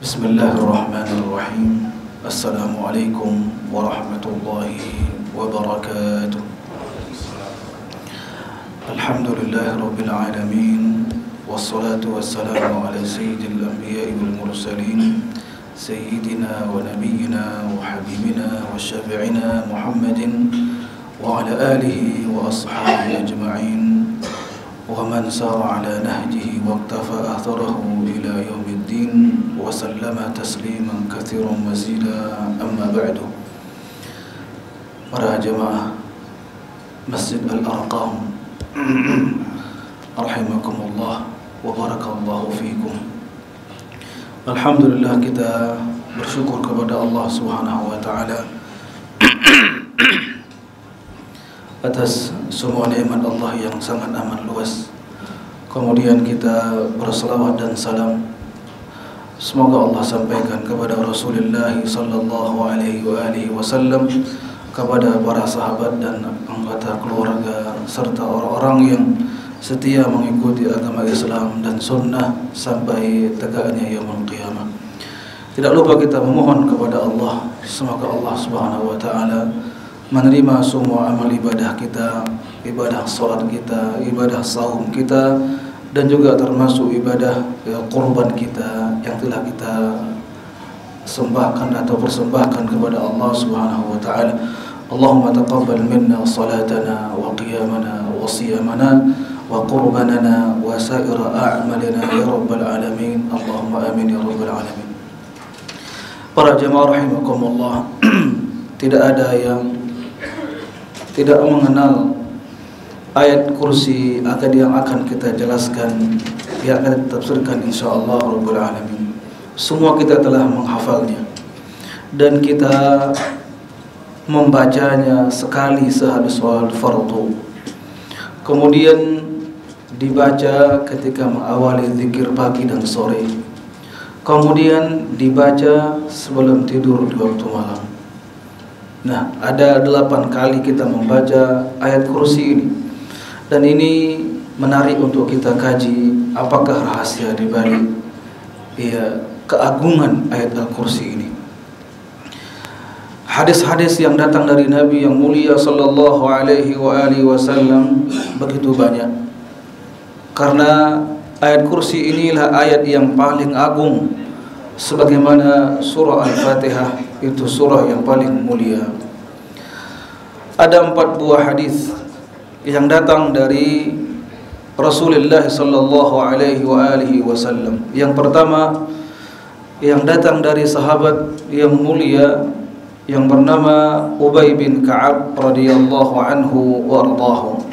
Bismillahirrahmanirrahim. Assalamualaikum warahmatullahi wabarakatuh. Alhamdulillahi rabbil alamin. Wassalatu wassalamu ala sayyidil anbiya'i wal mursalin, sayyidina wa nabiyyina wa habibina wa syafi'ina Muhammadin wa ala alihi wa ashabihi ajma'in wa man sara ala nahjihi wa iktafa atharahu ila yaumiddin wa sallama tasliman katsiran mazida. Amma ba'du. Para jemaah Masjid Al-Arqam rahimakumullah wa barakallahu fikum. Alhamdulillah, kita bersyukur kepada Allah Subhanahu wa taala atas semua nikmat Allah yang sangat amat luas. Kemudian kita berselawat dan salam, semoga Allah sampaikan kepada Rasulullah sallallahu alaihi wasallam, kepada para sahabat dan anggota keluarga serta orang-orang yang setia mengikuti agama Islam dan sunnah sampai tegaknya yaumul qiyamah. Tidak lupa kita memohon kepada Allah, semoga Allah Subhanahu wa taala menerima semua amal ibadah kita, ibadah salat kita, ibadah saum kita, dan juga termasuk ibadah qurban kita yang telah kita sembahkan atau persembahkan kepada Allah Subhanahu wa taala. Allahumma taqabbal minna salatana wa qiyamana wa siyamana wa qurbanana wa sa'ira a'malina ya rabbal alamin. Allahumma amin ya rabbal alamin. Para jemaah rahimakumullah, tidak ada yang tidak mengenal ayat kursi yang akan kita jelaskan, yang akan ditafsirkan insyaallah rabbul alamin. Semua kita telah menghafalnya dan kita membacanya sekali sehabis salat fardu. Kemudian dibaca ketika mengawali zikir pagi dan sore. Kemudian dibaca sebelum tidur di waktu malam. Nah, ada 8 kali kita membaca ayat kursi ini. Dan ini menarik untuk kita kaji, apakah rahasia di balik keagungan ayat al-kursi ini. Hadis-hadis yang datang dari Nabi yang mulia sallallahu alaihi wasallam begitu banyak. Karena ayat kursi inilah ayat yang paling agung, sebagaimana surah Al-Fatihah itu surah yang paling mulia. Ada 4 buah hadis yang datang dari Rasulullah sallallahu alaihi wasallam. Yang pertama yang datang dari sahabat yang mulia yang bernama Ubay bin Ka'ab radhiyallahu anhu warḍahu.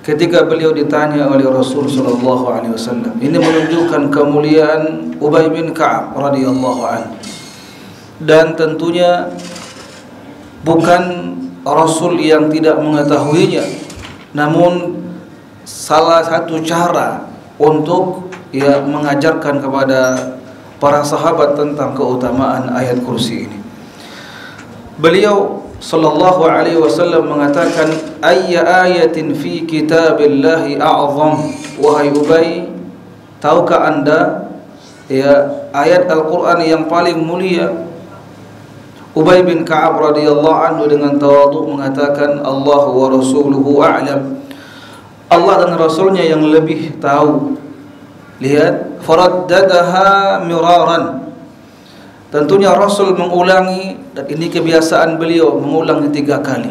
Ketika beliau ditanya oleh Rasul sallallahu alaihi wasallam, ini menunjukkan kemuliaan Ubay bin Ka'ab radhiyallahu anhu. Dan tentunya bukan Rasul yang tidak mengetahuinya, namun salah satu cara untuk mengajarkan kepada para sahabat tentang keutamaan ayat kursi ini. Beliau sallallahu alaihi wasallam mengatakan, ayya ayatin fi kitabillahi a'zam. Wahai Ubay, tahukah anda ayat Al-Quran yang paling mulia? Ubay bin Ka'ab radhiyallahu anhu dengan tawadhu mengatakan, Allah wa rasuluhu a'lam. Allah dan Rasulnya yang lebih tahu. Lihat, faraddadaha miraran. Tentunya Rasul mengulangi, dan ini kebiasaan beliau, mengulangi 3 kali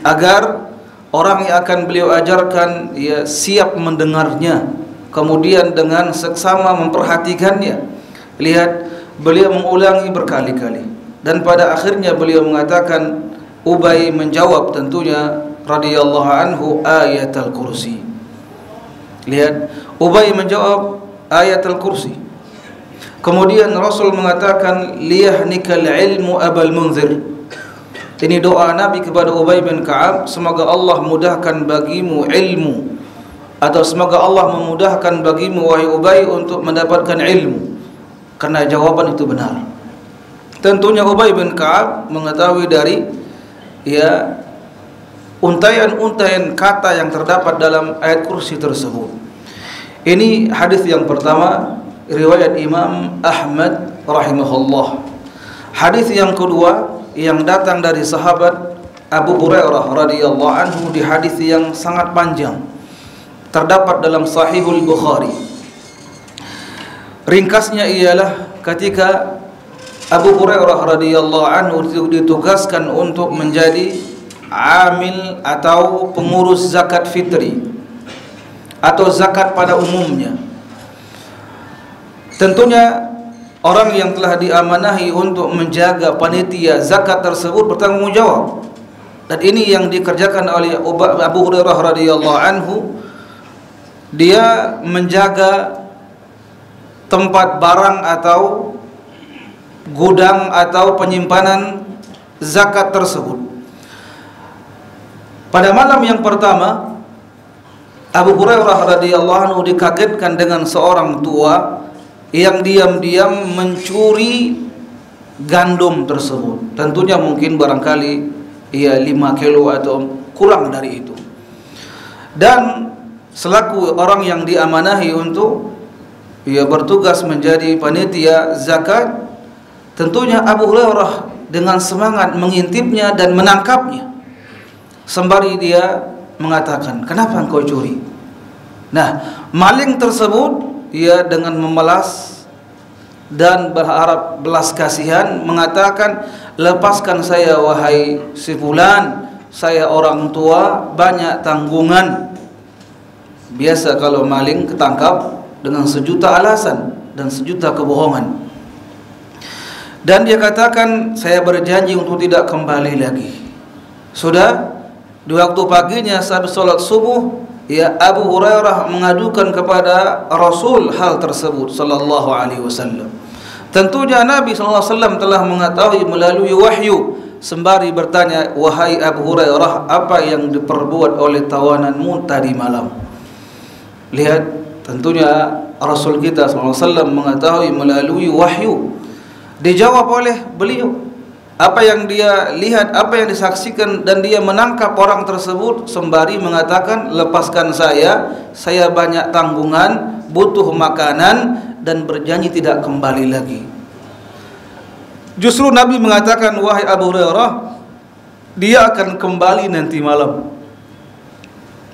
agar orang yang akan beliau ajarkan siap mendengarnya, kemudian dengan seksama memperhatikannya. Lihat, beliau mengulangi berkali-kali, dan pada akhirnya beliau mengatakan, Ubay menjawab tentunya radhiyallahu anhu, ayat al-kursi. Lihat, Ubay menjawab ayat al-kursi. Kemudian Rasul mengatakan, liyahnikal ilmu abal munzir. Ini doa Nabi kepada Ubay bin Ka'ab, semoga Allah mudahkan bagimu ilmu, atau semoga Allah memudahkan bagimu wahai Ubay untuk mendapatkan ilmu, karena jawaban itu benar. Tentunya Ubay bin Ka'ab mengetahui dari untayan-untayan kata yang terdapat dalam ayat kursi tersebut. Ini hadis yang pertama, riwayat Imam Ahmad rahimahullah. Hadis yang kedua yang datang dari sahabat Abu Hurairah radhiyallahu anhu di hadis yang sangat panjang, terdapat dalam Sahihul Bukhari. Ringkasnya ialah ketika Abu Hurairah radhiyallahu anhu ditugaskan untuk menjadi amil atau pengurus zakat fitri atau zakat pada umumnya. Tentunya orang yang telah diamanahi untuk menjaga panitia zakat tersebut bertanggung jawab. Dan ini yang dikerjakan oleh Abu Hurairah radhiyallahu anhu. Dia menjaga tempat barang atau gudang atau penyimpanan zakat tersebut. Pada malam yang pertama, Abu Hurairah radhiyallahu anhu dikagetkan dengan seorang tua yang diam-diam mencuri gandum tersebut. Tentunya mungkin barangkali 5 kilo atau kurang dari itu. Dan selaku orang yang diamanahi untuk bertugas menjadi panitia zakat, tentunya Abu Hurairah dengan semangat mengintipnya dan menangkapnya. Sembari dia mengatakan, "Kenapa engkau curi?" Nah, maling tersebut dengan memelas dan berharap belas kasihan mengatakan, "Lepaskan saya wahai si fulan, saya orang tua, banyak tanggungan." Biasa kalau maling ketangkap dengan sejuta alasan dan sejuta kebohongan. Dan dia katakan, "Saya berjanji untuk tidak kembali lagi." Sudah di waktu paginya saat sholat subuh, Abu Hurairah mengadukan kepada Rasul hal tersebut sallallahu alaihi wasallam. Tentunya Nabi sallallahu alaihi wasallam telah mengetahui melalui wahyu, sembari bertanya, "Wahai Abu Hurairah, apa yang diperbuat oleh tawananmu tadi malam?" Lihat, tentunya Rasul kita sallallahu alaihi wasallam mengetahui melalui wahyu. Dijawab oleh beliau apa yang dia lihat, apa yang disaksikan, dan dia menangkap orang tersebut sembari mengatakan, "Lepaskan saya banyak tanggungan, butuh makanan, dan berjanji tidak kembali lagi." Justru Nabi mengatakan, "Wahai Abu Hurairah, dia akan kembali nanti malam."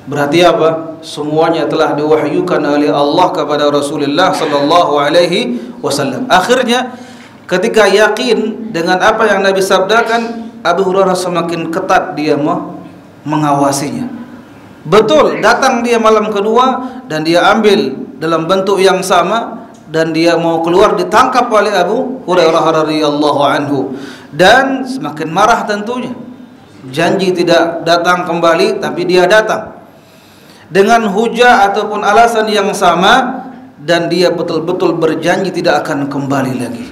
Berarti apa? Semuanya telah diwahyukan oleh Allah kepada Rasulullah sallallahu alaihi wasallam. Akhirnya ketika yakin dengan apa yang Nabi sabdakan, Abu Hurairah semakin ketat dia mengawasinya. Betul, datang dia malam kedua dan dia ambil dalam bentuk yang sama, dan dia mau keluar ditangkap oleh Abu Hurairah radhiyallahu anhu, dan semakin marah tentunya. Janji tidak datang kembali, tapi dia datang dengan hujah ataupun alasan yang sama, dan dia betul-betul berjanji tidak akan kembali lagi.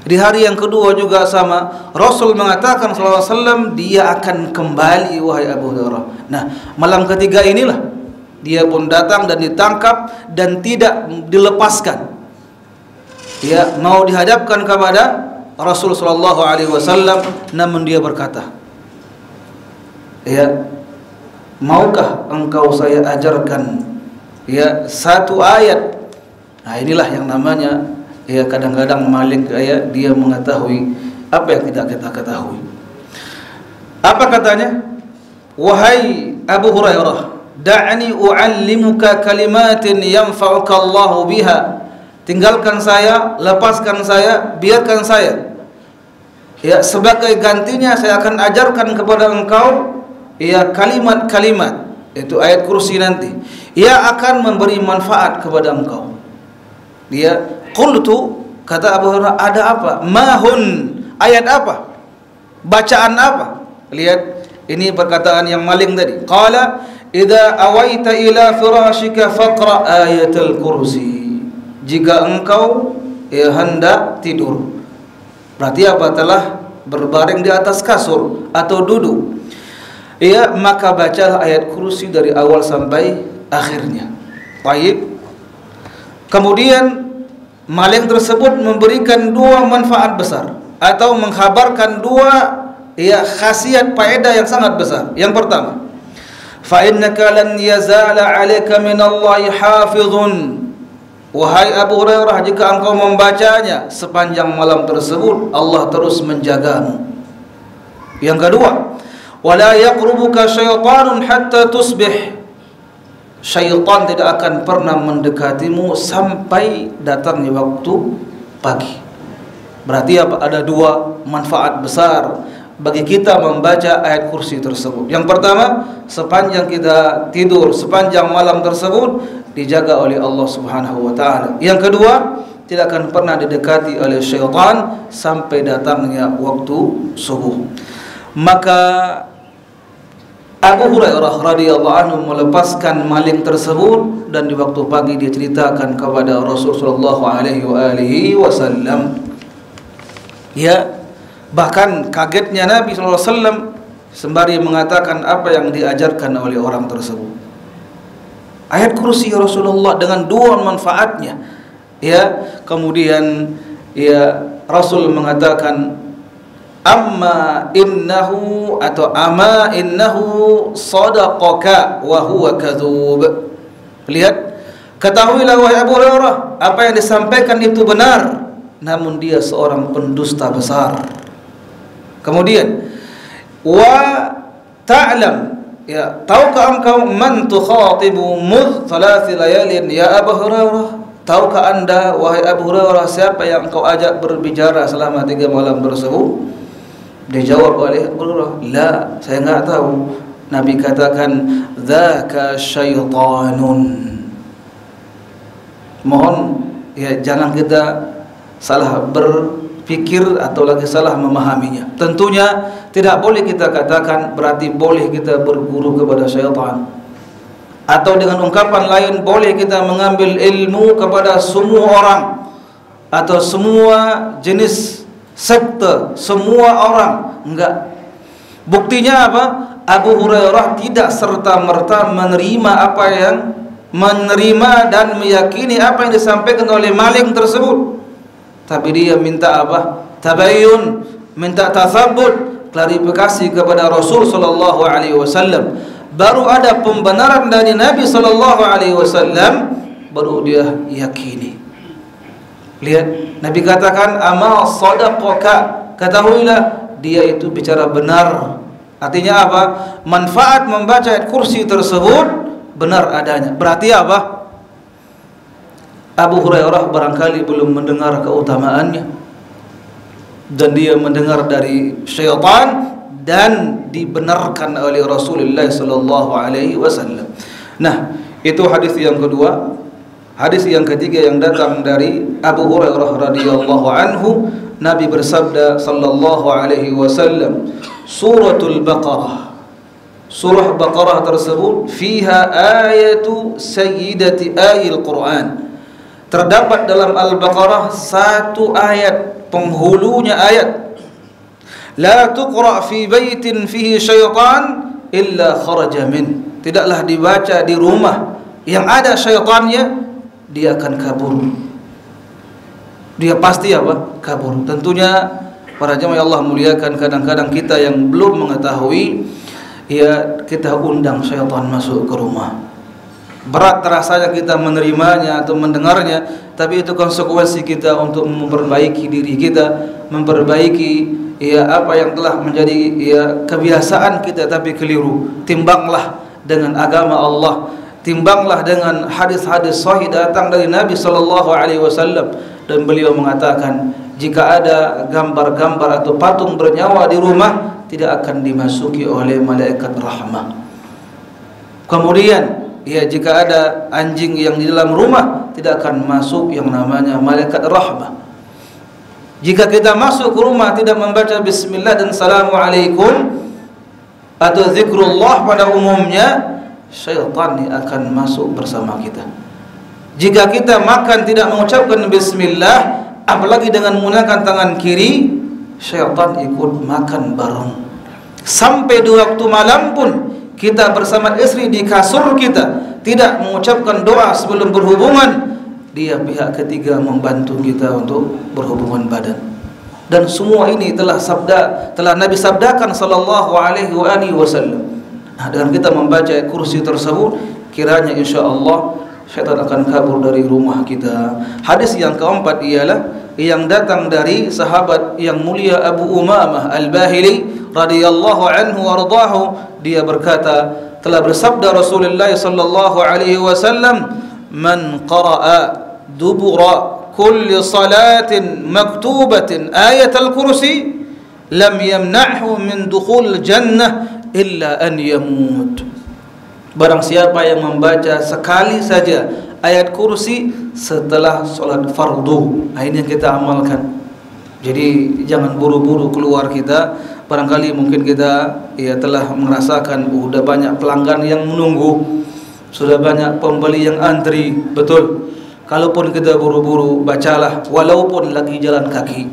Di hari yang kedua juga sama, Rasul mengatakan sallallahu alaihi wasallam, dia akan kembali wahai Abu Hurairah. Nah, malam ketiga inilah dia pun datang dan ditangkap dan tidak dilepaskan. Dia mau dihadapkan kepada Rasul sallallahu alaihi wasallam, namun dia berkata, "Maukah engkau saya ajarkan satu ayat?" Nah, inilah yang namanya kadang-kadang maling dia mengetahui apa yang tidak kita ketahui. Apa katanya? "Wahai Abu Hurairah, da'ani u'allimuka kalimatin yanfa'uka Allahu biha." Tinggalkan saya, lepaskan saya, biarkan saya. Sebagai gantinya saya akan ajarkan kepada engkau kalimat-kalimat, itu ayat kursi nanti, ia akan memberi manfaat kepada engkau. Qultu, kata Abu Hurairah, ada apa? Mahun, ayat apa? Bacaan apa? Lihat, ini perkataan yang maling tadi. Qala, idza awaita ila firashika faqra ayatul kursi. Jika engkau hendak tidur, berarti apa? Telah berbaring di atas kasur atau duduk, maka bacalah ayat kursi dari awal sampai akhirnya. Baik. Kemudian maling tersebut memberikan dua manfaat besar atau mengkhabarkan dua khasiat faedah yang sangat besar. Yang pertama, fa innaka lan yazala 'alaika minallahi hafizun. Wahai Abu Hurairah, jika engkau membacanya sepanjang malam tersebut, Allah terus menjagamu. Yang kedua, wala yaqrubuka syaitanun hatta tusbih. Syaitan tidak akan pernah mendekatimu sampai datangnya waktu pagi. Berarti apa? Ada dua manfaat besar bagi kita membaca ayat kursi tersebut. Yang pertama, sepanjang kita tidur, sepanjang malam tersebut dijaga oleh Allah Subhanahu wa taala. Yang kedua, tidak akan pernah didekati oleh syaitan sampai datangnya waktu subuh. Maka Abu Hurairah radhiyallahu anhu melepaskan maling tersebut, dan di waktu pagi dia ceritakan kepada Rasulullah alaihi wasallam. Ya, bahkan kagetnya Nabi sallallahu alaihi wasallam sembari mengatakan apa yang diajarkan oleh orang tersebut. Ayat kursi Rasulullah dengan dua manfaatnya. Ya, kemudian ya Rasul mengatakan amma innahu sadaqaka wa huwa kadzub. Lihat, ketahuilah wahai Abu Hurairah, apa yang disampaikan itu benar, namun dia seorang pendusta besar. Kemudian wa ta'lam, ya, tahukah engkau man tukhatibu mudh thalath layalin ya Abu Hurairah? Tahukah anda wahai Abu Hurairah siapa yang engkau ajak berbicara selama 3 malam tersebut? Dijawab oleh Abu Hurairah, la, saya enggak tahu. Nabi katakan, dzaka syaitanun. Mohon ya jangan kita salah berpikir atau lagi salah memahaminya. Tentunya tidak boleh kita katakan berarti boleh kita berguru kepada syaitan, atau dengan ungkapan lain boleh kita mengambil ilmu kepada semua orang atau semua jenis sekte, semua orang. Enggak. Buktinya apa? Abu Hurairah tidak serta-merta menerima dan meyakini apa yang disampaikan oleh maling tersebut. Tapi dia minta apa? Tabayyun, minta tathabbut, klarifikasi kepada Rasul sallallahu alaihi wasallam. Baru ada pembenaran dari Nabi sallallahu alaihi wasallam, baru dia yakini. Lihat, Nabi katakan ama sadaqaka, ketahuilah dia itu bicara benar. Artinya apa? Manfaat membaca ayat kursi tersebut benar adanya. Berarti apa? Abu Hurairah barangkali belum mendengar keutamaannya, dan dia mendengar dari syaitan dan dibenarkan oleh Rasulullah sallallahu alaihi wasallam. Nah, itu hadis yang kedua. Hadis yang ketiga yang datang dari Abu Hurairah radhiyallahu anhu, Nabi bersabda sallallahu alaihi wasallam, suratul Baqarah. Surah Baqarah tersebut fiha ayatu sayyidati ayil Quran. Terdapat dalam Al-Baqarah satu ayat, penghulunya ayat, la tuqra fi baitin fihi syaitan illa kharaja min. Tidaklah dibaca di rumah yang ada syaitannya, dia akan kabur. Dia pasti apa? Kabur. Tentunya para jemaah Allah muliakan, kadang-kadang kita yang belum mengetahui, ya kita undang syaitan masuk ke rumah. Berat terasanya kita menerimanya atau mendengarnya, tapi itu konsekuensi kita untuk memperbaiki diri kita, memperbaiki ya apa yang telah menjadi ya kebiasaan kita tapi keliru. Timbanglah dengan agama Allah, timbanglah dengan hadis-hadis sahih datang dari Nabi sallallahu alaihi wasallam, dan beliau mengatakan jika ada gambar-gambar atau patung bernyawa di rumah tidak akan dimasuki oleh malaikat rahmah. Kemudian ya jika ada anjing yang di dalam rumah tidak akan masuk yang namanya malaikat rahmah. Jika kita masuk ke rumah tidak membaca bismillah dan assalamualaikum atau zikrullah pada umumnya, syaitan akan masuk bersama kita. Jika kita makan tidak mengucapkan bismillah, apalagi dengan menggunakan tangan kiri, syaitan ikut makan bareng. Sampai di waktu malam pun kita bersama istri di kasur kita tidak mengucapkan doa sebelum berhubungan, dia pihak ketiga membantu kita untuk berhubungan badan. Dan semua ini telah Nabi sabdakan sallallahu alaihi wasallam. Nah, dengan kita membaca kursi tersebut, kiranya insyaallah syaitan akan kabur dari rumah kita. Hadis yang keempat ialah yang datang dari sahabat yang mulia Abu Umamah Al-Bahili radhiyallahu anhu warḍahu. Dia berkata, telah bersabda Rasulullah sallallahu alaihi wasallam, man qara'a dubura kulli salatin maktubatin ayatul kursi lam yamna'hu min dukhul jannah illa an yamut. Barang siapa yang membaca sekali saja ayat kursi setelah solat fardu, ini yang kita amalkan. Jadi jangan buru-buru keluar kita. Barangkali mungkin kita telah merasakan sudah banyak pelanggan yang menunggu, sudah banyak pembeli yang antri. Betul. Kalaupun kita buru-buru, bacalah walaupun lagi jalan kaki.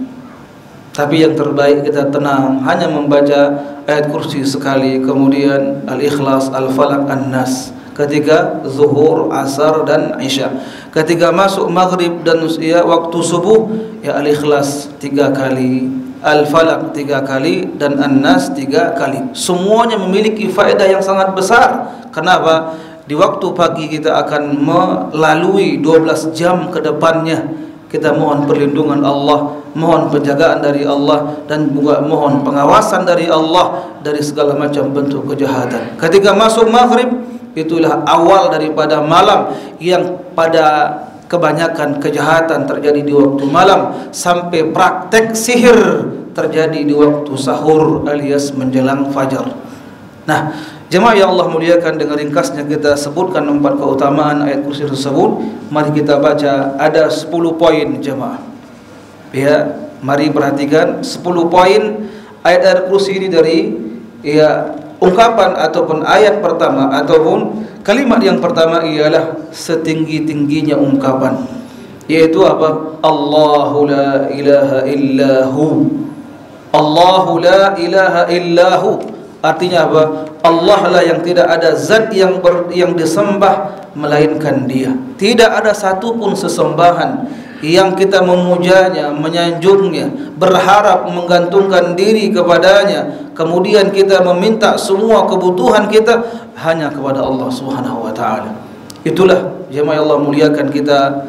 Tapi yang terbaik kita tenang, hanya membaca ayat kursi sekali, kemudian Al-Ikhlas, Al-Falaq, An-Nas ketika zuhur, asar dan isya. Ketika masuk maghrib dan waktu subuh, Al-Ikhlas 3 kali, Al-Falaq 3 kali dan An-Nas 3 kali. Semuanya memiliki faedah yang sangat besar. Kenapa? Di waktu pagi kita akan melalui 12 jam ke depannya. Kita mohon perlindungan Allah, mohon penjagaan dari Allah, dan juga mohon pengawasan dari Allah dari segala macam bentuk kejahatan. Ketika masuk maghrib, itulah awal daripada malam yang pada kebanyakan kejahatan terjadi di waktu malam, sampai praktek sihir terjadi di waktu sahur alias menjelang fajar. Nah, jemaah yang Allah muliakan, dengan ringkasnya kita sebutkan 4 keutamaan ayat kursi tersebut. Mari kita baca, ada 10 poin jemaah. Mari perhatikan 10 poin ayat kursi ini dari ungkapan ataupun ayat pertama ataupun kalimat yang pertama ialah setinggi-tingginya ungkapan, yaitu apa? Allahu la ilaha illahu. Allahu la ilaha illahu. Artinya apa? Allah lah yang tidak ada zat yang disembah melainkan Dia. Tidak ada satupun sesembahan yang kita memujanya, menyanjungnya, berharap menggantungkan diri kepadanya, kemudian kita meminta semua kebutuhan kita hanya kepada Allah Subhanahu wa taala. Itulah jemaah Allah muliakan, kita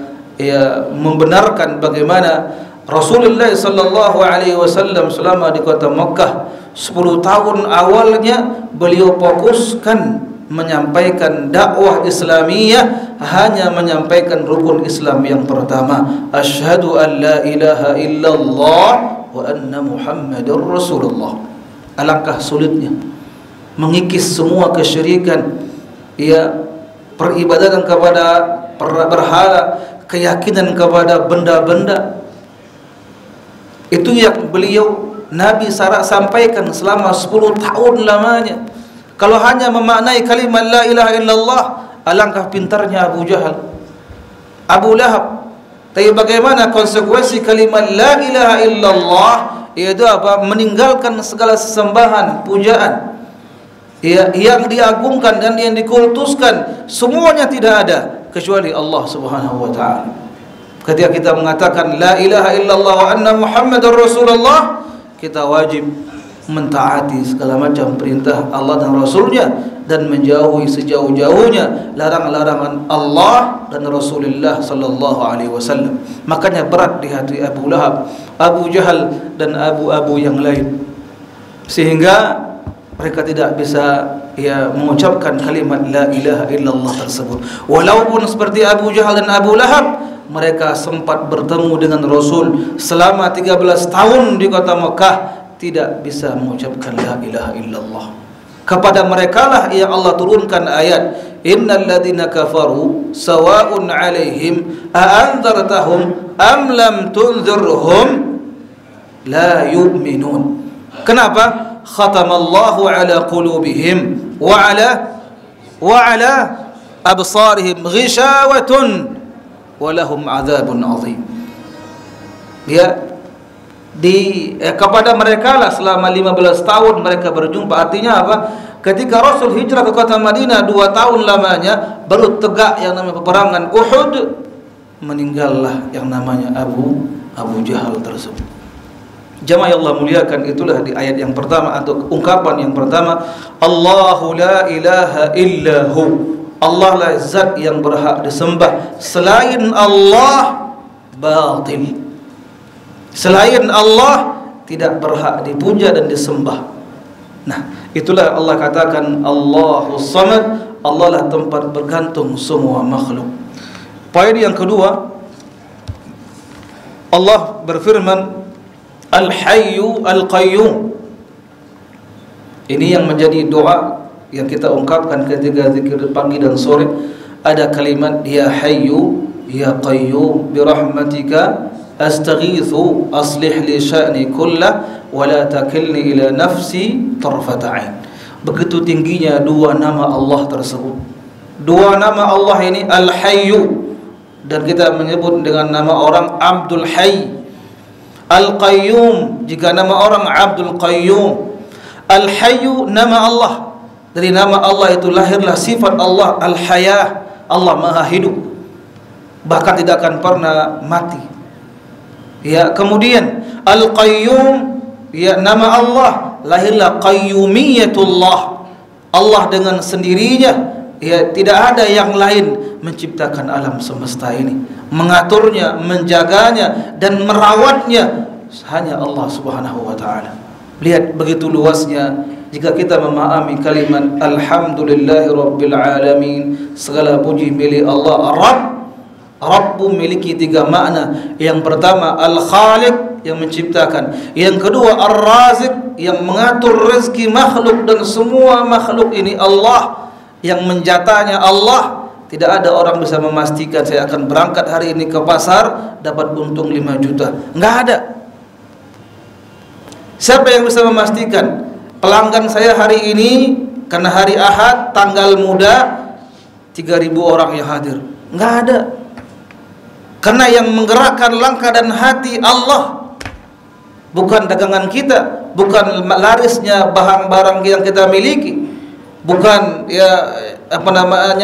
membenarkan bagaimana Rasulullah sallallahu alaihi wasallam selama di kota Makkah 10 tahun awalnya beliau fokuskan menyampaikan dakwah Islamiyah, hanya menyampaikan rukun Islam yang pertama, asyhadu an la ilaha illallah wa anna Muhammadar Rasulullah. Alangkah sulitnya mengikis semua kesyirikan, peribadatan kepada berhala, keyakinan kepada benda-benda. Itu yang beliau Nabi sampaikan selama 10 tahun lamanya. Kalau hanya memaknai kalimat la ilaha illallah, alangkah pintarnya Abu Jahal, Abu Lahab. Tapi bagaimana konsekuensi kalimat la ilaha illallah? Yaitu apa? Meninggalkan segala sesembahan, pujaan yang diagungkan dan yang dikultuskan, semuanya tidak ada kecuali Allah Subhanahu wa taala. Ketika kita mengatakan la ilaha illallah wa anna Muhammadar Rasulullah, kita wajib mentaati segala macam perintah Allah dan Rasulnya, dan menjauhi sejauh-jauhnya larangan-larangan Allah dan Rasulullah sallallahu alaihi wasallam. Makanya berat di hati Abu Lahab, Abu Jahal dan abu-abu yang lain, sehingga mereka tidak bisa mengucapkan kalimat la ilaha illallah tersebut. Walaupun seperti Abu Jahal dan Abu Lahab, mereka sempat bertemu dengan Rasul selama 13 tahun di kota Mekah, tidak bisa mengucapkan la ilaha illallah. Kepada mereka lah yang Allah turunkan ayat, innal ladzina kafaru sawa'un 'alaihim a anzartahum am lam tunzirhum la yu'minun. Kenapa? Khatamallahu ala qulubihim wa ala absarihim ghishawatun wa lahum 'adzabun 'adzim. Kepada mereka lah selama 15 tahun mereka berjumpa. Artinya apa? Ketika Rasul hijrah ke kota Madinah 2 tahun lamanya, baru tegak yang namanya peperangan Uhud, meninggallah yang namanya Abu Jahal tersebut. Jamaah Allah muliakan, itulah di ayat yang pertama atau ungkapan yang pertama, Allahu la ilaha illahu. Allah lah zat yang berhak disembah. Selain Allah batil. Selain Allah tidak berhak dipuja dan disembah. Nah, itulah Allah katakan Allahus Samad, Allah lah tempat bergantung semua makhluk. Poin yang kedua, Allah berfirman Al-Hayyu Al-Qayyum. Ini yang menjadi doa yang kita ungkapkan ketika zikir pagi dan sore. Ada kalimat Ya Hayyu Ya Qayyum birahmatika astaghithu aslih li sya'ni kullah wa la takilni ila nafsi tarfata ain. Begitu tingginya dua nama Allah tersebut. Dua nama Allah ini Al-Hayyu, dan kita menyebut dengan nama orang Abdul Hayy. Al-Qayyum, jika nama orang Abdul Qayyum. Al-Hayyu nama Allah. Dari nama Allah itu lahirlah sifat Allah Al-Hayah, Allah Maha Hidup, bahkan tidak akan pernah mati. Ya, kemudian Al-Qayyum, ya nama Allah lahirlah Qayyumiyatullah, Allah dengan sendirinya, ya tidak ada yang lain menciptakan alam semesta ini, mengaturnya, menjaganya dan merawatnya, hanya Allah Subhanahu wa taala. Lihat begitu luasnya. Jika kita memahami kalimat Alhamdulillahirabbil alamin, segala puji milik Allah. Rabb memiliki tiga makna. Yang pertama Al-Khaliq, yang menciptakan. Yang kedua Ar-Razik, yang mengatur rezeki makhluk, dan semua makhluk ini Allah yang menjatahnya. Allah, tidak ada orang bisa memastikan saya akan berangkat hari ini ke pasar dapat untung 5 juta. Enggak ada. Siapa yang bisa memastikan pelanggan saya hari ini karena hari Ahad tanggal muda 3.000 orang yang hadir? Enggak ada. Karena yang menggerakkan langkah dan hati Allah, bukan dagangan kita, bukan larisnya barang-barang yang kita miliki, bukan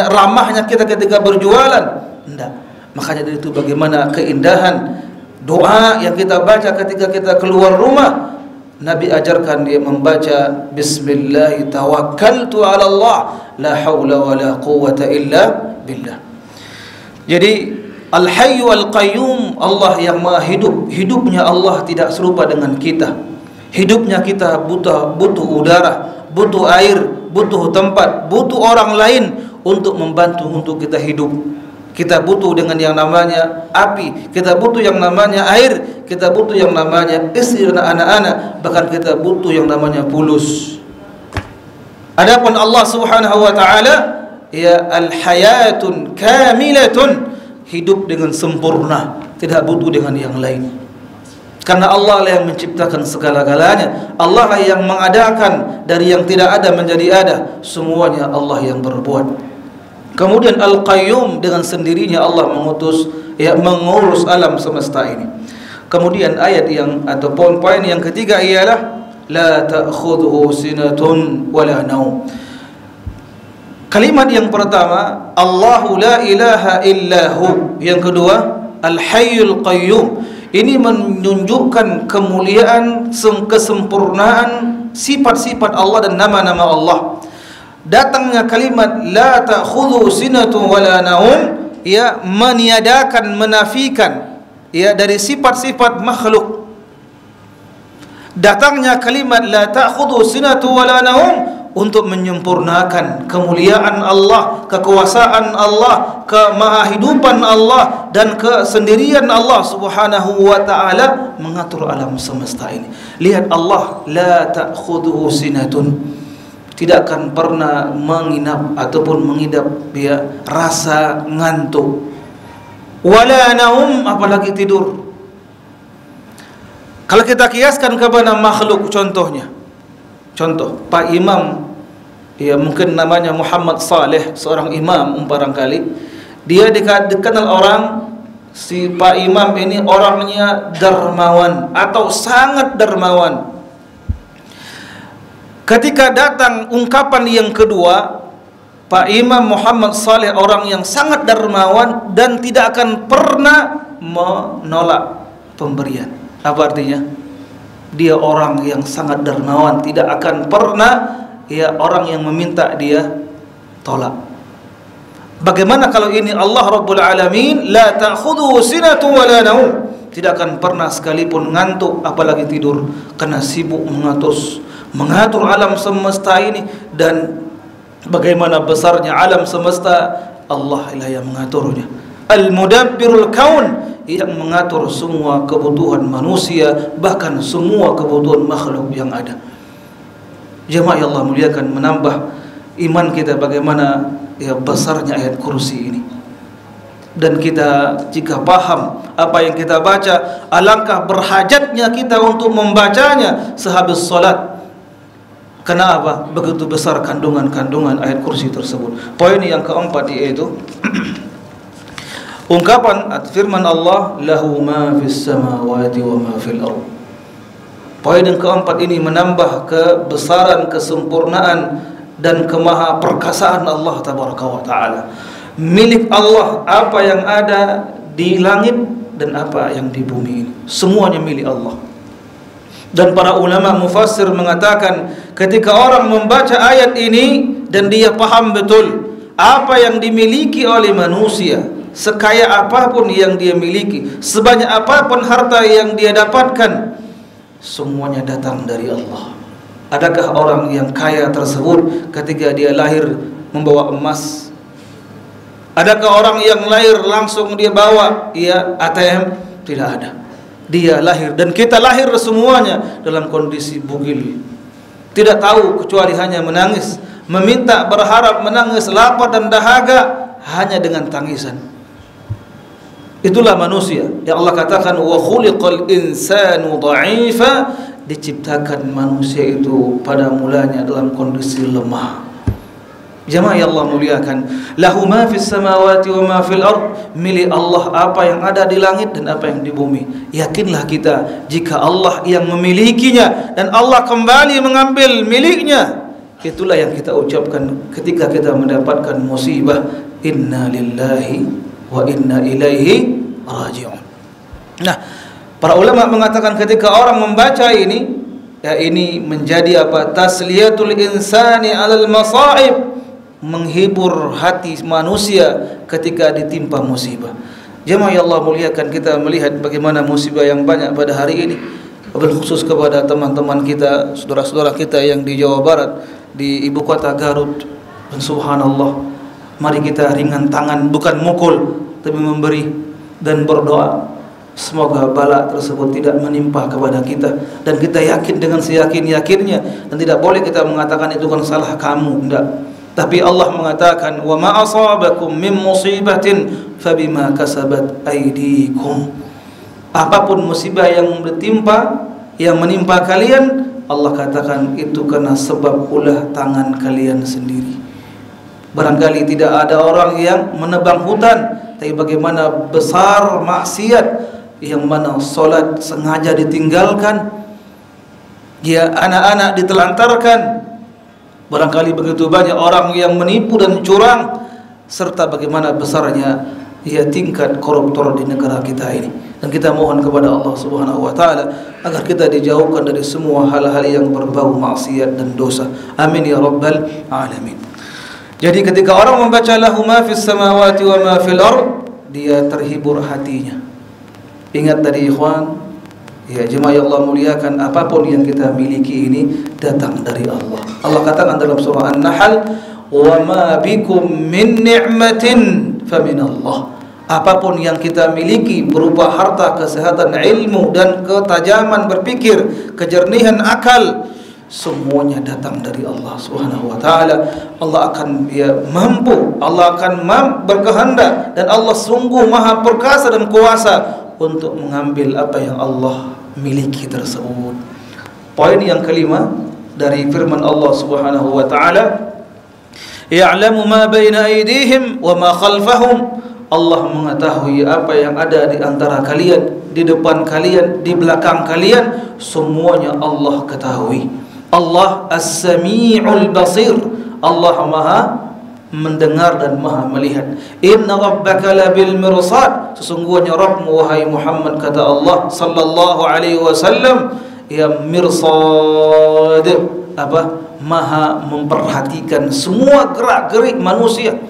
ramahnya kita ketika berjualan. Enggak. Makanya dari itu bagaimana keindahan doa yang kita baca ketika kita keluar rumah. Nabi ajarkan dia membaca Bismillah tawakkaltu ala Allah la haula wa la quwwata illa billah. Jadi Al-Hayyu Al-Qayyum, Allah yang Maha Hidup. Hidupnya Allah tidak serupa dengan kita. Hidupnya kita butuh udara, butuh air, butuh tempat, butuh orang lain untuk membantu untuk kita hidup. Kita butuh dengan yang namanya api, kita butuh yang namanya air, kita butuh yang namanya istri dan anak-anak, bahkan kita butuh yang namanya fulus. Adapun Allah Subhanahu wa taala, ya al-hayatun kamilatun, hidup dengan sempurna, tidak butuh dengan yang lain. Karena Allah lah yang menciptakan segala-galanya, Allah lah yang mengadakan dari yang tidak ada menjadi ada, semuanya Allah yang berbuat. Kemudian Al-Qayyum, dengan sendirinya Allah mengurus alam semesta ini. Kemudian ayat yang atau poin-poin yang ketiga ialah la ta'khudhuhu sinatun wala naum. Kalimat yang pertama Allahu la ilaha illahu, yang kedua Al-Hayyul Qayyum. Ini menunjukkan kemuliaan, kesempurnaan sifat-sifat Allah dan nama-nama Allah. Datangnya kalimat la ta'khudhu sinatun wala naum, ya meniadakan, menafikan ya dari sifat-sifat makhluk. Datangnya kalimat la ta'khudhu sinatun wala naum untuk menyempurnakan kemuliaan Allah, kekuasaan Allah, kemahahidupan Allah, dan kesendirian Allah Subhanahu wa taala mengatur alam semesta ini. Lihat Allah la ta'khudhu sinatun, tidak akan pernah menginap ataupun mengidap ya rasa ngantuk, wala naum, apalagi tidur. Kalau kita kiaskan kepada makhluk, contoh Pak Imam, ya mungkin namanya Muhammad Saleh, seorang imam barangkali, dia dikenal orang, si Pak Imam ini orangnya dermawan atau sangat dermawan. Ketika datang ungkapan yang kedua, Pak Imam Muhammad Saleh orang yang sangat dermawan dan tidak akan pernah menolak pemberian. Apa artinya? Dia orang yang sangat dermawan, tidak akan pernah ya orang yang meminta dia tolak. Bagaimana kalau ini Allah Rabbul Alamin, la ta'khudhuhu sinatun wa la naum, tidak akan pernah sekalipun ngantuk apalagi tidur, karena sibuk mengatur alam semesta ini. Dan bagaimana besarnya alam semesta, Allah lah yang mengaturnya. Al-Mudabbirul Kaun, yang mengatur semua kebutuhan manusia, bahkan semua kebutuhan makhluk yang ada. Jemaah yang Allah muliakan, menambah iman kita bagaimana ya besarnya ayat kursi ini. Dan kita jika paham apa yang kita baca, alangkah berhajatnya kita untuk membacanya sehabis salat. Kenapa? Begitu besar kandungan-kandungan ayat kursi tersebut. Poin yang keempat yaitu ungkapan firman Allah, lahu ma fis samawati wa ma fil ardh. Poin yang keempat ini menambah kebesaran, kesempurnaan dan kemaha perkasaan Allah tabaraka wa taala. Milik Allah apa yang ada di langit dan apa yang di bumi ini, semuanya milik Allah. Dan para ulama mufassir mengatakan, ketika orang membaca ayat ini dan dia paham betul apa yang dimiliki oleh manusia, sekaya apapun yang dia miliki, sebanyak apapun harta yang dia dapatkan, semuanya datang dari Allah. Adakah orang yang kaya tersebut ketika dia lahir membawa emas? Adakah orang yang lahir langsung dia bawa ATM? Tidak ada. Dia lahir, dan kita lahir semuanya dalam kondisi bugil, tidak tahu kecuali hanya menangis, meminta, berharap, menangis, lapar dan dahaga hanya dengan tangisan. Itulah manusia yang Allah katakan wa khuliqal insanu dha'ifa, diciptakan manusia itu pada mulanya dalam kondisi lemah. Jemaah yang Allah muliakan, lahu ma fis samawati wa ma fil ard, milik Allah apa yang ada di langit dan apa yang di bumi. Yakinlah kita jika Allah yang memilikinya dan Allah kembali mengambil miliknya, itulah yang kita ucapkan ketika kita mendapatkan musibah, inna lillahi wa inna ilaihi raji'un. Nah, para ulama mengatakan ketika orang membaca ini, ya ini menjadi apa? Tasliyatul insani 'alal masa'ib, menghibur hati manusia ketika ditimpa musibah. Jemaah yang Allah muliakan, kita melihat bagaimana musibah yang banyak pada hari ini, wabil khusus kepada teman-teman kita, saudara-saudara kita yang di Jawa Barat, di ibu kota Garut. Dan subhanallah, mari kita ringan tangan, bukan mukul, tapi memberi dan berdoa semoga bala tersebut tidak menimpa kepada kita, dan kita yakin dengan seyakin-yakinnya, dan tidak boleh kita mengatakan itu kan salah kamu, tidak. Tapi Allah mengatakan, wa ma asabakum min musibatin fabima kasabat aydikum. Apapun musibah yang menimpa kalian, Allah katakan itu karena sebab ulah tangan kalian sendiri. Barangkali tidak ada orang yang menebang hutan, tapi bagaimana besar maksiat yang mana solat sengaja ditinggalkan, ya anak-anak ditelantarkan. Barangkali begitu banyak orang yang menipu dan curang, serta bagaimana besarnya ya tingkat koruptor di negara kita ini. Dan kita mohon kepada Allah Subhanahu wa taala agar kita dijauhkan dari semua hal-hal yang berbau maksiat dan dosa. Amin ya rabbal alamin. Jadi ketika orang membaca lahu ma fis samawati wa ma fil ard, dia terhibur hatinya. Ingat tadi ikhwan, ya jemaah Allah muliakan, apapun yang kita miliki ini datang dari Allah. Allah katakan dalam surah An-Nahl, wa ma bikum min ni'matin famin Allah. Apapun yang kita miliki berupa harta, kesehatan, ilmu dan ketajaman berpikir, kejernihan akal, semuanya datang dari Allah Subhanahu wa taala. Allah akan mampu, Allah akan berkehendak, dan Allah sungguh maha perkasa dan kuasa untuk mengambil apa yang Allah miliki tersebut. Poin yang kelima dari firman Allah Subhanahu wa taala, ya'lamu ma baina aydihim wa ma khalfahum. Allah mengetahui apa yang ada di antara kalian, di depan kalian, di belakang kalian, semuanya Allah ketahui. Allah As-Sami'ul Basir, Allah Maha mendengar dan Maha melihat. Inna rabbaka labil mirsad, sesungguhnya Rabbmu wahai Muhammad, kata Allah sallallahu alaihi wasallam, ya mirsad, apa? Maha memperhatikan semua gerak-gerik manusia.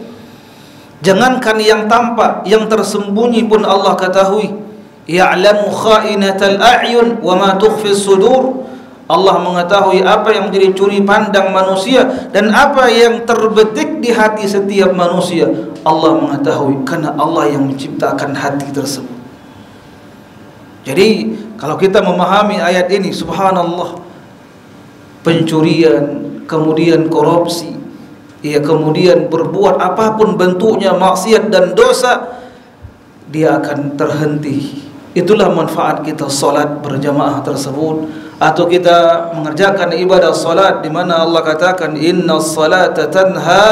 Jangankan yang tampak, yang tersembunyi pun Allah ketahui. Ya'lamu kha'inatal a'yun wa ma tukhfis sudur. Allah mengetahui apa yang menjadi curi pandang manusia dan apa yang terbetik di hati setiap manusia. Allah mengetahui karena Allah yang menciptakan hati tersebut. Jadi kalau kita memahami ayat ini, subhanallah, pencurian, kemudian korupsi, ya, kemudian berbuat apapun bentuknya maksiat dan dosa, dia akan terhenti. Itulah manfaat kita salat berjamaah tersebut, atau kita mengerjakan ibadah salat di mana Allah katakan innas salata tanha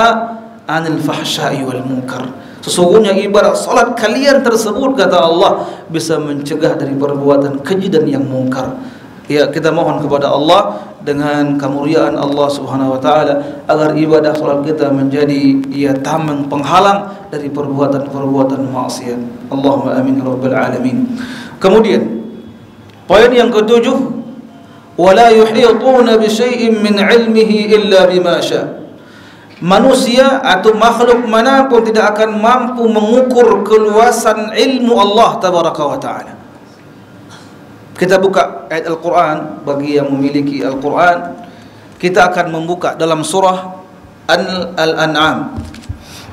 'anil fahsya'i wal munkar. Sesungguhnya ibadah salat kalian tersebut, kata Allah, bisa mencegah dari perbuatan keji dan yang mungkar. Ya, kita mohon kepada Allah dengan kemuliaan Allah Subhanahu wa taala agar ibadah salat kita menjadi tameng penghalang dari perbuatan-perbuatan maksiat. Allahumma amin ya rabbal alamin. Kemudian poin yang ketujuh, wala yuhituna bi syai'in min 'ilmihi illa bima syaa. Manusia atau makhluk manapun tidak akan mampu mengukur keluasan ilmu Allah tabaraka wa taala. Kita buka ayat Al-Quran. Bagi yang memiliki Al-Quran, kita akan membuka dalam surah Al-An'am.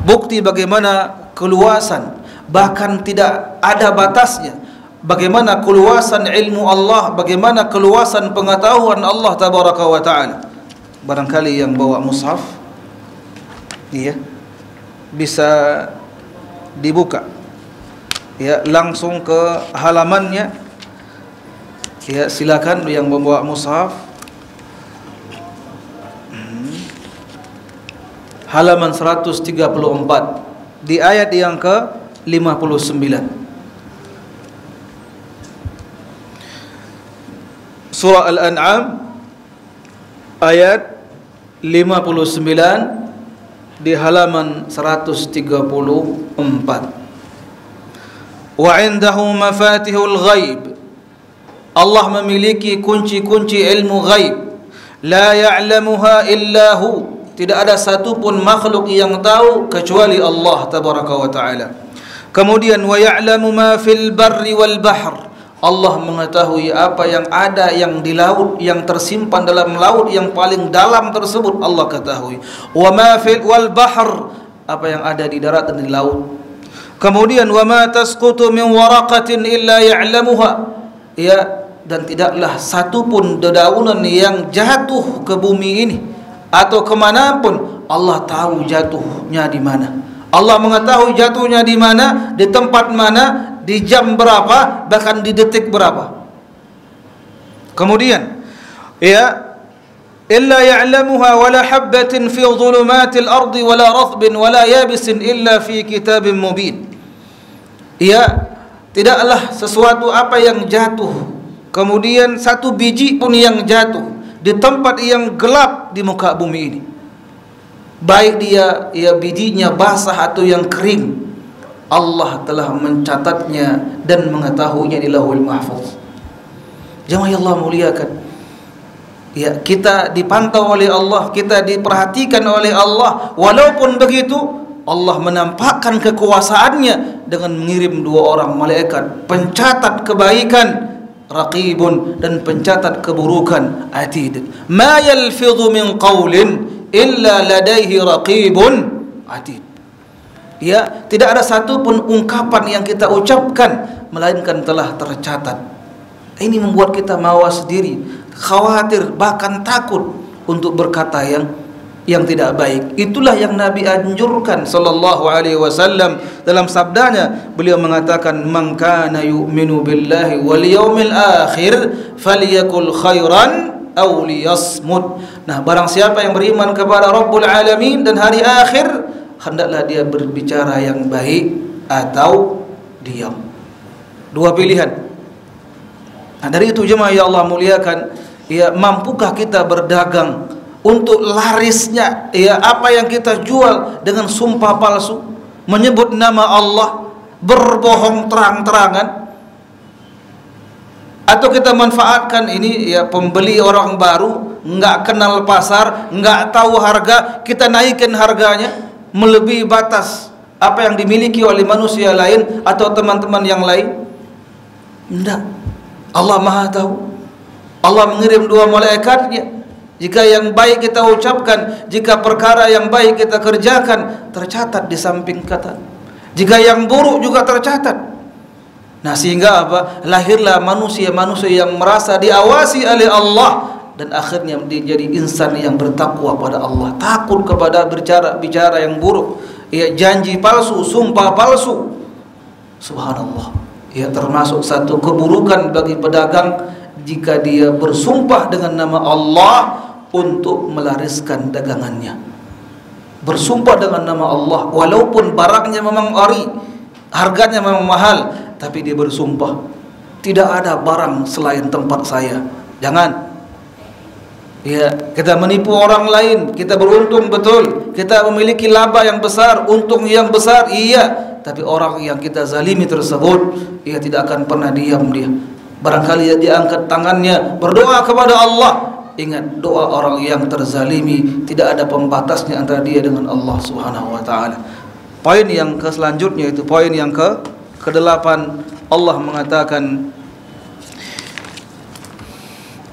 Bukti bagaimana keluasan, bahkan tidak ada batasnya, bagaimana keluasan ilmu Allah, bagaimana keluasan pengetahuan Allah tabaraka wa ta'ala. Barangkali yang bawa mushaf, iya, bisa dibuka, ya, langsung ke halamannya. Ya, silakan yang membawa mushaf. Halaman 134 di ayat yang ke-59. Surah Al-An'am ayat 59 di halaman 134. Wa 'indahu mafatihul ghaib. Allah memiliki kunci-kunci ilmu ghaib. La ya'lamuha illa hu. Tidak ada satu pun makhluk yang tahu kecuali Allah tabaraka wa ta'ala. Kemudian wa ya'lamu ma fil barri wal bahr. Allah mengetahui apa yang ada yang di laut, yang tersimpan dalam laut yang paling dalam tersebut Allah ketahui. Wa ma fil wal bahr, apa yang ada di darat dan di laut. Kemudian wa ma tasqutu min waraqatin illa ya'lamuha. Ya, dan tidaklah satu pun dedaunan yang jatuh ke bumi ini atau kemanapun, Allah tahu jatuhnya di mana. Allah mengetahui jatuhnya di mana, di tempat mana, di jam berapa, bahkan di detik berapa. Kemudian, ya, illa ya'lamuha wala habbatin fi dhulumatil ardi wala rathbin wala yabisin illa fi kitabim mubin. Ya, tidaklah sesuatu apa yang jatuh, kemudian satu biji pun yang jatuh di tempat yang gelap di muka bumi ini, baik dia bijinya basah atau yang kering, Allah telah mencatatnya dan mengetahuinya di Lauhul Mahfuz. Jemaah Allah muliakan, ya, kita dipantau oleh Allah, kita diperhatikan oleh Allah. Walaupun begitu, Allah menampakkan kekuasaannya dengan mengirim dua orang malaikat pencatat kebaikan, raqibun, dan pencatat keburukan, atid. Ma yalfidhu min qawlin illa ladaihi raqibun atid. Ya, tidak ada satu pun ungkapan yang kita ucapkan melainkan telah tercatat. Ini membuat kita mawas diri, khawatir, bahkan takut untuk berkata yang tidak baik. Itulah yang Nabi anjurkan sallallahu alaihi wasallam dalam sabdanya. Beliau mengatakan, "Man kana yu'minu billahi wal yaumil akhir falyakul khairan aw liyasmut." Nah, barang siapa yang beriman kepada Rabbul Alamin dan hari akhir, hendaklah dia berbicara yang baik atau diam. Dua pilihan. Nah, dari itu jemaah ya Allah muliakan, ya, mampukah kita berdagang untuk larisnya, ya, apa yang kita jual dengan sumpah palsu, menyebut nama Allah, berbohong terang-terangan? Atau kita manfaatkan ini, ya, pembeli orang baru, nggak kenal pasar, nggak tahu harga, kita naikkan harganya melebihi batas, apa yang dimiliki oleh manusia lain atau teman-teman yang lain? Tidak. Allah Maha tahu. Allah mengirim 2 malaikatnya. Jika yang baik kita ucapkan, jika perkara yang baik kita kerjakan, tercatat di samping kata. Jika yang buruk juga tercatat. Nah, sehingga apa? Lahirlah manusia-manusia yang merasa diawasi oleh Allah, dan akhirnya menjadi insan yang bertakwa pada Allah, takut kepada bicara yang buruk, ya, janji palsu, sumpah palsu. Subhanallah. Ya, termasuk satu keburukan bagi pedagang jika dia bersumpah dengan nama Allah untuk melariskan dagangannya. Bersumpah dengan nama Allah walaupun barangnya memang ori, harganya memang mahal, tapi dia bersumpah, tidak ada barang selain tempat saya. Jangan. Ya, kita menipu orang lain, kita beruntung betul, kita memiliki laba yang besar, untung yang besar, iya, tapi orang yang kita zalimi tersebut, ia tidak akan pernah diam dia. Barangkali dia angkat tangannya berdoa kepada Allah. Ingat, doa orang yang terzalimi tidak ada pembatasnya antara dia dengan Allah Subhanahu wa taala. Poin yang selanjutnya itu poin yang ke-8. Allah mengatakan,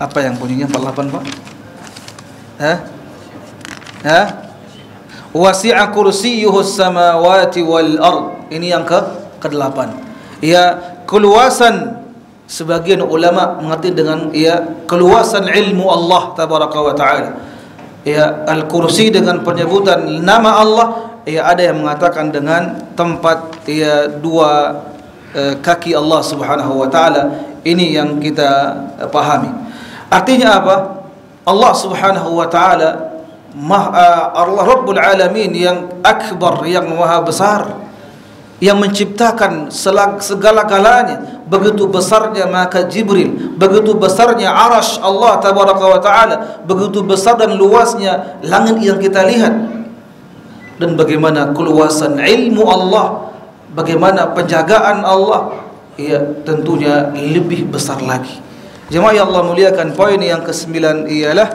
apa yang bunyinya 48, Pak? Wasi'a kursiyyuhus samawati wal ard. Ini yang ke-8. Ya, keluasan, sebagian ulama mengerti dengan keluasan ilmu Allah tabaraka wa taala. Ya, al-kursi dengan penyebutan nama Allah, ya, ada yang mengatakan dengan tempat 2 kaki Allah Subhanahu wa taala. Ini yang kita pahami. Artinya apa? Allah Subhanahu wa taala Allah Rabbul Alamin yang akbar, yang maha besar, yang menciptakan segala-galanya. Begitu besarnya maka Jibril, begitu besarnya arash Allah tabaraka wa ta'ala, begitu besar dan luasnya langit yang kita lihat. Dan bagaimana keluasan ilmu Allah, bagaimana penjagaan Allah, ya, tentunya lebih besar lagi. Jemaah yang Allah muliakan, poin yang ke-9 ialah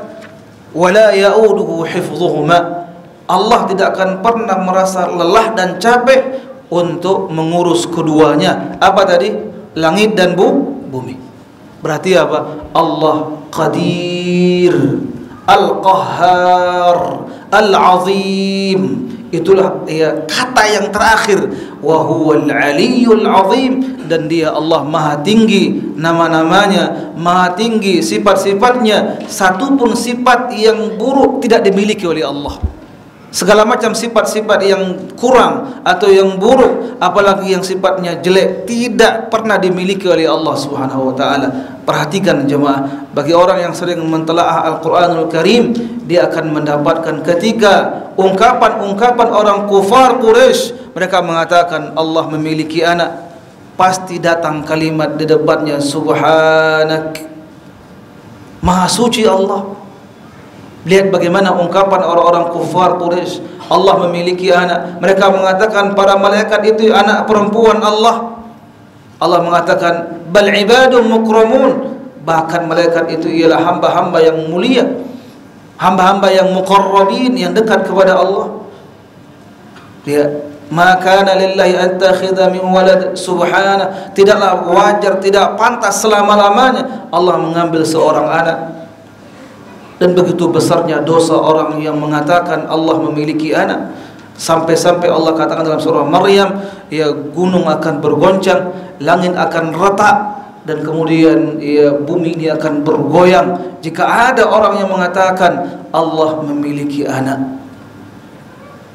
wala ya'uduhu hifdhuhuma. Allah tidak akan pernah merasa lelah dan capek untuk mengurus keduanya. Apa tadi? Langit dan bumi. Berarti apa? Allah Qadir, Al-Qahhar, Al-Azim. Itulah kata yang terakhir, wa huwal aliyyul azim, dan dia Allah maha tinggi, nama-namanya maha tinggi, sifat-sifatnya, satu pun sifat yang buruk tidak dimiliki oleh Allah. Segala macam sifat-sifat yang kurang atau yang buruk, apalagi yang sifatnya jelek, tidak pernah dimiliki oleh Allah Subhanahu wa taala. Perhatikan jemaah, bagi orang yang sering mentelaah Al-Qur'anul Karim, dia akan mendapatkan ketika ungkapan-ungkapan orang kufar Quraisy, mereka mengatakan Allah memiliki anak, pasti datang kalimat di depannya, Subhanak, Maha suci Allah. Lihat bagaimana ungkapan orang-orang kufar Quraisy, Allah memiliki anak. Mereka mengatakan para malaikat itu anak perempuan Allah. Allah mengatakan bal ibadun mukramun, bahkan malaikat itu ialah hamba-hamba yang mulia, hamba-hamba yang muqarrabin, yang dekat kepada Allah. Lihat, ma kana lillahi an takhidha min walad, subhana, tidaklah wajar, tidak pantas selama-lamanya Allah mengambil seorang anak. Dan begitu besarnya dosa orang yang mengatakan Allah memiliki anak, sampai-sampai Allah katakan dalam surah Maryam, ya, gunung akan bergoncang, langit akan retak, dan kemudian bumi ini akan bergoyang jika ada orang yang mengatakan Allah memiliki anak.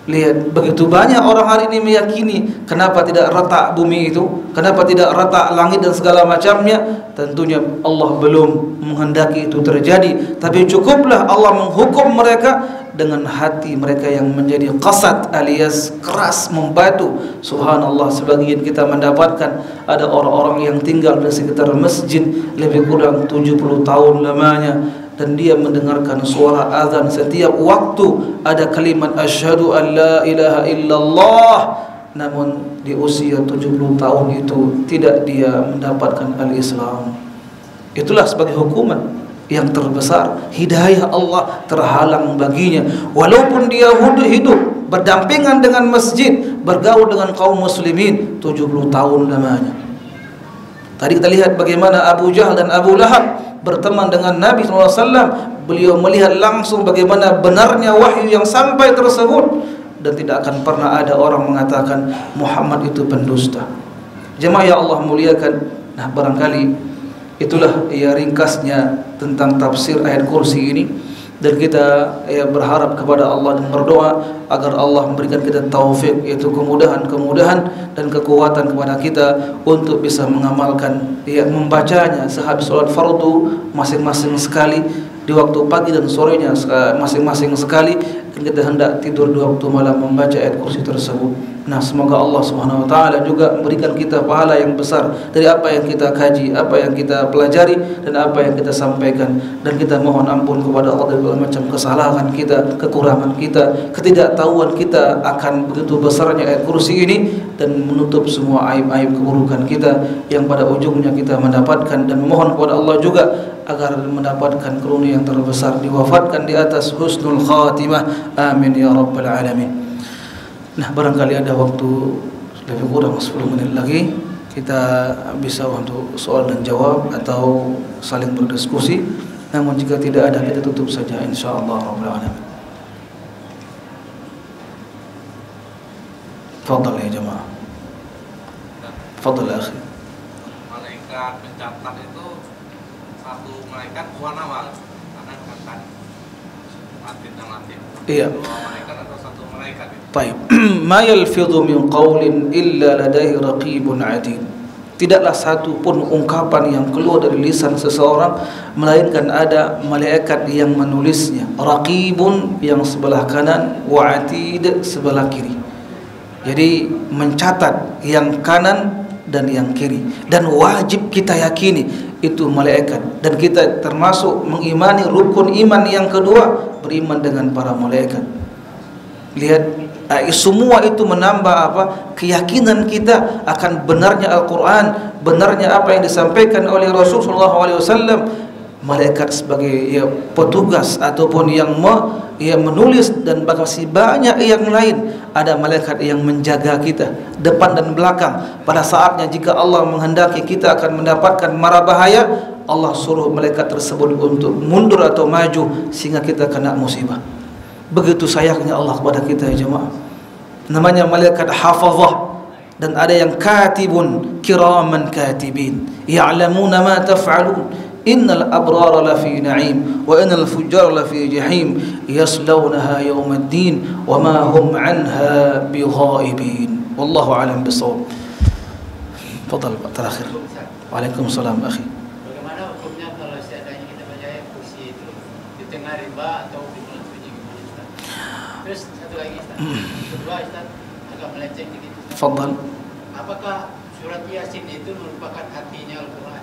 Lihat, begitu banyak orang hari ini meyakini. Kenapa tidak retak bumi itu? Kenapa tidak retak langit dan segala macamnya? Tentunya Allah belum menghendaki itu terjadi. Tapi cukuplah Allah menghukum mereka dengan hati mereka yang menjadi qasad alias keras, membatu. Subhanallah, sebagian kita mendapatkan ada orang-orang yang tinggal di sekitar masjid lebih kurang 70 tahun lamanya, dan dia mendengarkan suara azan setiap waktu, ada kalimat asyhadu an la ilaha illallah, namun di usia 70 tahun itu tidak dia mendapatkan al-Islam. Itulah sebagai hukuman yang terbesar, hidayah Allah terhalang baginya. Walaupun dia hidup berdampingan dengan masjid, bergaul dengan kaum muslimin 70 tahun lamanya. Tadi kita lihat bagaimana Abu Jahal dan Abu Lahab berteman dengan Nabi SAW. Beliau melihat langsung bagaimana benarnya wahyu yang sampai tersebut, dan tidak akan pernah ada orang mengatakan Muhammad itu pendusta. Jemaah yang Allah muliakan, nah barangkali itulah ringkasnya tentang tafsir ayat kursi ini. Dan kita berharap kepada Allah dan berdoa agar Allah memberikan kita taufik, yaitu kemudahan dan kekuatan kepada kita untuk bisa mengamalkan, membacanya sehabis sholat fardu masing-masing sekali, di waktu pagi dan sorenya masing-masing sekali, dan kita hendak tidur di waktu malam membaca ayat kursi tersebut. Nah, semoga Allah Subhanahu wa taala juga memberikan kita pahala yang besar dari apa yang kita kaji, apa yang kita pelajari, dan apa yang kita sampaikan. Dan kita mohon ampun kepada Allah dari berbagai macam kesalahan kita, kekurangan kita, ketidaktahuan kita akan begitu besarnya ayat kursi ini, dan menutup semua aib-aib keburukan kita yang pada ujungnya kita mendapatkan. Dan memohon kepada Allah juga agar mendapatkan karunia yang terbesar, diwafatkan di atas husnul khatimah. Amin ya rabbal alamin. Nah, barangkali ada waktu lebih kurang 10 menit lagi, kita bisa untuk soal dan jawab atau saling berdiskusi. Namun jika tidak ada, kita tutup saja insyaallah rabbul alamin. Fadhal ya jemaah. Fadhal ya akhi. Malaikat pencatat itu satu malaikat warna awal, karena kan Latin dan Latin. Iya. Dua malaikat atau satu malaikat itu? Baik. Ma yalfidhu min qawlin illa ladaihi raqibun atid. Tidaklah satu pun ungkapan yang keluar dari lisan seseorang melainkan ada malaikat yang menulisnya. Raqibun yang sebelah kanan, wa atid sebelah kiri. Jadi mencatat yang kanan dan yang kiri, dan wajib kita yakini itu malaikat. Dan kita termasuk mengimani rukun iman yang kedua, beriman dengan para malaikat. Lihat, semua itu menambah apa? Keyakinan kita akan benarnya Al-Quran, benarnya apa yang disampaikan oleh Rasulullah SAW. Malaikat sebagai petugas ataupun yang menulis, dan masih banyak yang lain. Ada malaikat yang menjaga kita depan dan belakang. Pada saatnya jika Allah menghendaki kita akan mendapatkan mara bahaya, Allah suruh malaikat tersebut untuk mundur atau maju sehingga kita kena musibah. Begitu sayangnya Allah kepada kita ya jemaah. Namanya malaikat hafazah. Dan ada yang katibun kiraman katibin ya'lamuna ma taf'alun. Innal abrara lafi na'im wa innal fujjara lafi jahim yaslawnaha yawmaddin wa ma hum 'anha bighaibin. Wallahu a'lam bissawab. Fadhal Pak terakhir. Waalaikumsalam akhi. Bagaimana hukumnya kalau seadanya kita baca ayat kursi itu di tengah riba atau di bulan suci gimana Ustaz? Terus satu lagi Ustaz. Kedua Ustaz, agak melenceng dikit. Fadhal. Apakah surat Yasin itu merupakan hatinya Al-Quran?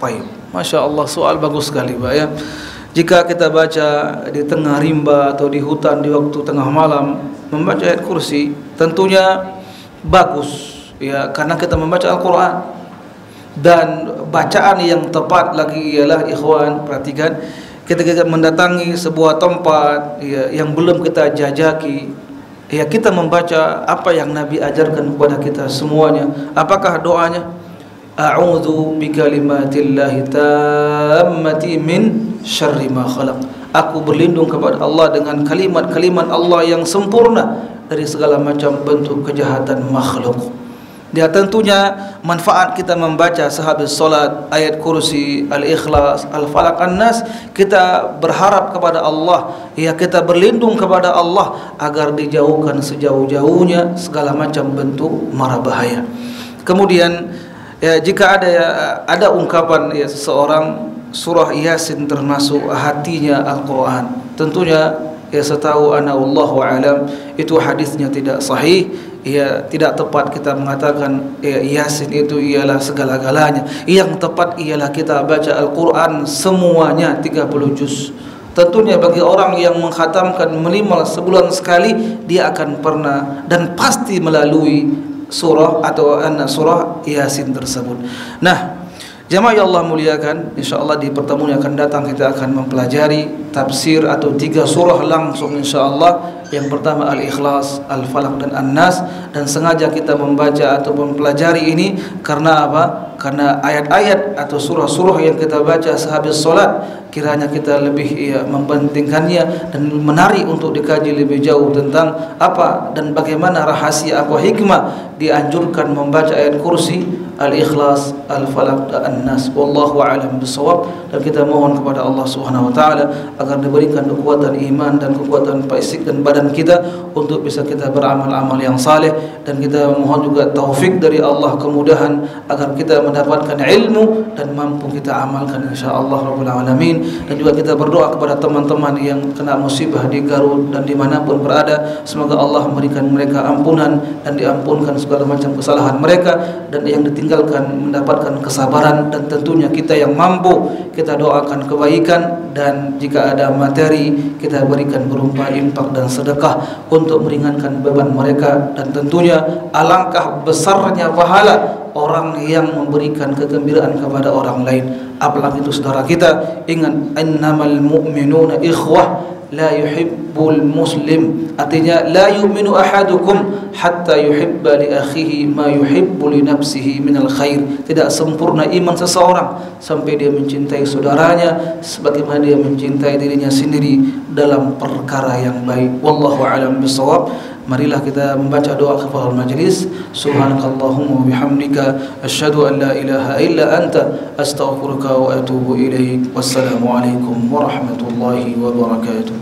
Baik, Masya Allah, soal bagus sekali Pak ya. Jika kita baca di tengah rimba atau di hutan di waktu tengah malam membaca ayat kursi, tentunya bagus ya, karena kita membaca Al-Quran. Dan bacaan yang tepat lagi ialah, ikhwan perhatikan, kita mendatangi sebuah tempat ya, yang belum kita jajaki, ya kita membaca apa yang Nabi ajarkan kepada kita semuanya. Apakah doanya? A'udzu bikalimatillahi tammati min syarri ma khalaq. Aku berlindung kepada Allah dengan kalimat-kalimat Allah yang sempurna dari segala macam bentuk kejahatan makhluk. Dia tentunya manfaat kita membaca sehabis solat ayat kursi, al-ikhlas, al-falaq, an-nas. Kita berharap kepada Allah, ya kita berlindung kepada Allah agar dijauhkan sejauh-jauhnya segala macam bentuk mara bahaya. Kemudian ya, jika ada ungkapan ya, seseorang surah Yasin termasuk hatinya Al-Quran, tentunya ya setahu ana wallahu alam itu hadisnya tidak sahih. Ya tidak tepat kita mengatakan ya, Yasin itu ialah segala-galanya. Yang tepat ialah kita baca Al-Quran semuanya 30 juz. Tentunya bagi orang yang mengkhatamkan minimal sebulan sekali, dia akan pernah dan pasti melalui surah atau surah Yasin tersebut. Nah, Jamaah yang Allah muliakan, insyaallah di pertemuan yang akan datang kita akan mempelajari tafsir atau 3 surah langsung insyaallah. Yang pertama Al-Ikhlas, Al-Falaq dan An-Nas, dan sengaja kita membaca atau mempelajari ini karena apa? Karena ayat-ayat atau surah-surah yang kita baca sehabis solat kiranya kita lebih mempentingkannya dan menarik untuk dikaji lebih jauh tentang apa dan bagaimana rahasia, apa hikmah dianjurkan membaca ayat kursi, Al-Ikhlas, Al-Falaq dan An-Nas. Wallahu a'lam bishawab. Dan kita mohon kepada Allah Subhanahu wa taala agar diberikan kekuatan iman dan kekuatan fisik dan badan kita untuk bisa kita beramal-amal yang saleh, dan kita mohon juga taufik dari Allah, kemudahan agar kita mendapatkan ilmu dan mampu kita amalkan insyaallah rabbul alamin. Dan juga kita berdoa kepada teman-teman yang kena musibah di Garut dan dimanapun berada, semoga Allah memberikan mereka ampunan dan diampunkan segala macam kesalahan mereka, dan yang ditinggalkan mendapatkan kesabaran, dan tentunya kita yang mampu kita doakan kebaikan, dan jika ada materi kita berikan berupa infak dan sedekah untuk meringankan beban mereka. Dan tentunya alangkah besarnya pahala orang yang memberikan kegembiraan kepada orang lain, apalagi itu saudara kita. Ingat, innamal mu'minuna ikhwah la yuhibbul muslim, artinya la yu'minu ahadukum hatta yuhibba li akhihi ma yuhibbu li nafsihi minal khair. Tidak sempurna iman seseorang sampai dia mencintai saudaranya sebagaimana dia mencintai dirinya sendiri dalam perkara yang baik. Wallahu a'lam bishawab. Marilah kita membaca doa kafaratul majlis. Subhanakallahumma wa bihamdika asyhadu an la ilaha illa anta astaghfiruka wa atubu ilaik. Wassalamu alaikum warahmatullahi wabarakatuh.